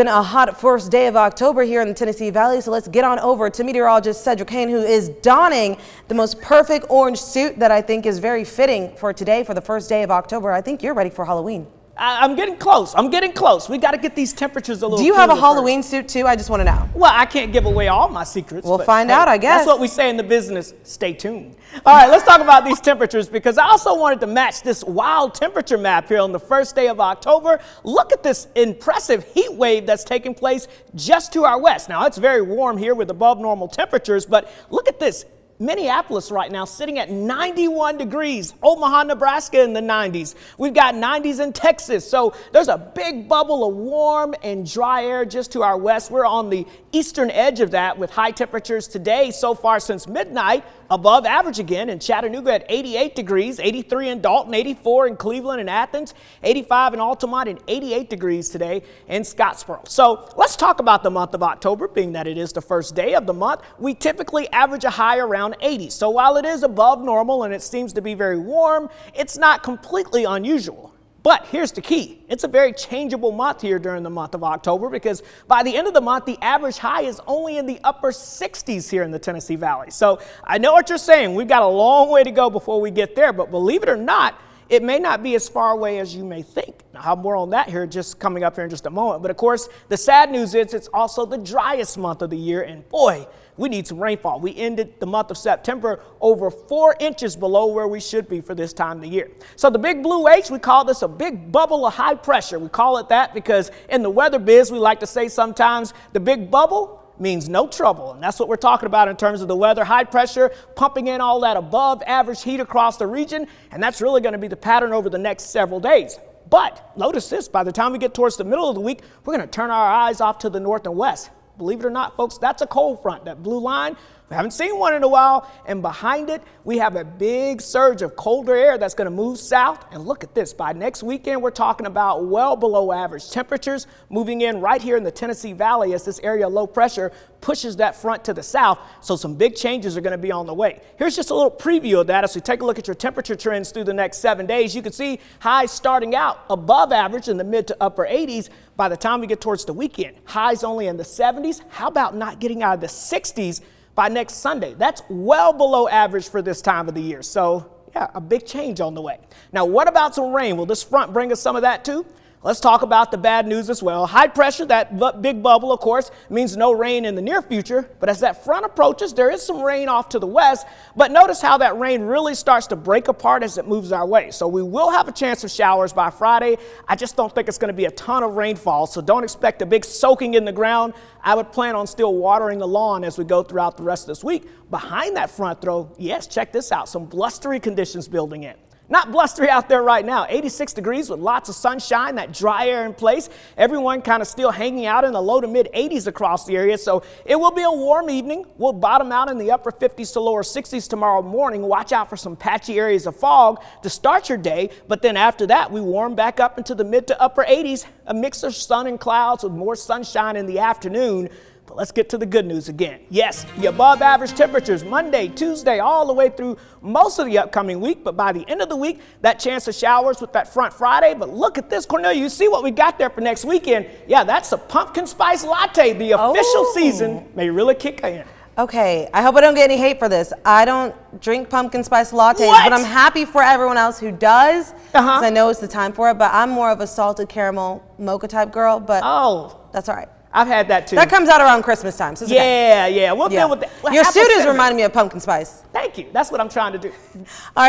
Been a hot first day of October here in the Tennessee Valley, so let's get on over to meteorologist Cedric Haynes, who is donning the most perfect orange suit that I think is very fitting for today, for the first day of October. I think you're ready for Halloween. I'm getting close. We got to get these temperatures a little. Do you have a Halloween suit too? I just want to know. Well, I can't give away all my secrets. We'll find out, I guess. That's what we say in the business. Stay tuned. All right, let's talk about these temperatures, because I also wanted to match this wild temperature map here on the first day of October. Look at this impressive heat wave that's taking place just to our west. Now, it's very warm here with above normal temperatures, but look at this. Minneapolis right now sitting at 91 degrees. Omaha, Nebraska in the 90s. We've got 90s in Texas. So there's a big bubble of warm and dry air just to our west. We're on the eastern edge of that with high temperatures today so far since midnight. Above average again in Chattanooga at 88 degrees, 83 in Dalton, 84 in Cleveland and Athens, 85 in Altamont, and 88 degrees today in Scottsboro. So let's talk about the month of October, being that it is the first day of the month. We typically average a high around 80. So while it is above normal and it seems to be very warm, it's not completely unusual. But here's the key. It's a very changeable month here during the month of October, because by the end of the month, the average high is only in the upper 60s here in the Tennessee Valley. So I know what you're saying. We've got a long way to go before we get there, but believe it or not, it may not be as far away as you may think. Now, I'll have more on that here just coming up here in just a moment. But of course, the sad news is it's also the driest month of the year, and boy, we need some rainfall. We ended the month of September over 4 inches below where we should be for this time of the year. So the big blue H, we call this a big bubble of high pressure. We call it that because in the weather biz, we like to say sometimes the big bubble means no trouble. And that's what we're talking about in terms of the weather. High pressure pumping in all that above average heat across the region. And that's really going to be the pattern over the next several days. But notice this, by the time we get towards the middle of the week, we're going to turn our eyes off to the north and west. Believe it or not, folks, that's a cold front. That blue line, we haven't seen one in a while. And behind it, we have a big surge of colder air that's going to move south. And look at this. By next weekend, we're talking about well below average temperatures moving in right here in the Tennessee Valley as this area of low pressure pushes that front to the south. So some big changes are going to be on the way. Here's just a little preview of that. As we take a look at your temperature trends through the next 7 days, you can see highs starting out above average in the mid to upper 80s. By the time we get towards the weekend, highs only in the 70s. How about not getting out of the 60s by next Sunday? That's well below average for this time of the year. So yeah, a big change on the way. Now, what about some rain? Will this front bring us some of that too? Let's talk about the bad news as well. High pressure, that big bubble, of course, means no rain in the near future. But as that front approaches, there is some rain off to the west. But notice how that rain really starts to break apart as it moves our way. So we will have a chance of showers by Friday. I just don't think it's going to be a ton of rainfall. So don't expect a big soaking in the ground. I would plan on still watering the lawn as we go throughout the rest of this week. Behind that front, though, yes, check this out. Some blustery conditions building in. Not blustery out there right now, 86 degrees with lots of sunshine, that dry air in place. Everyone kind of still hanging out in the low to mid 80s across the area. So it will be a warm evening. We'll bottom out in the upper 50s to lower 60s tomorrow morning. Watch out for some patchy areas of fog to start your day. But then after that, we warm back up into the mid to upper 80s, a mix of sun and clouds with more sunshine in the afternoon. But let's get to the good news again. Yes, the above average temperatures Monday, Tuesday, all the way through most of the upcoming week. But by the end of the week, that chance of showers with that front Friday. But look at this, Cornelia, you see what we got there for next weekend. Yeah, that's a pumpkin spice latte. The official season may really kick in. Okay, I hope I don't get any hate for this. I don't drink pumpkin spice lattes, but I'm happy for everyone else who does, because I know it's the time for it. But I'm more of a salted caramel mocha type girl, but that's all right. I've had that too. That comes out around Christmas time. So it's okay. Yeah, we'll deal with that. Your suit is reminding me of pumpkin spice. Thank you. That's what I'm trying to do. All right.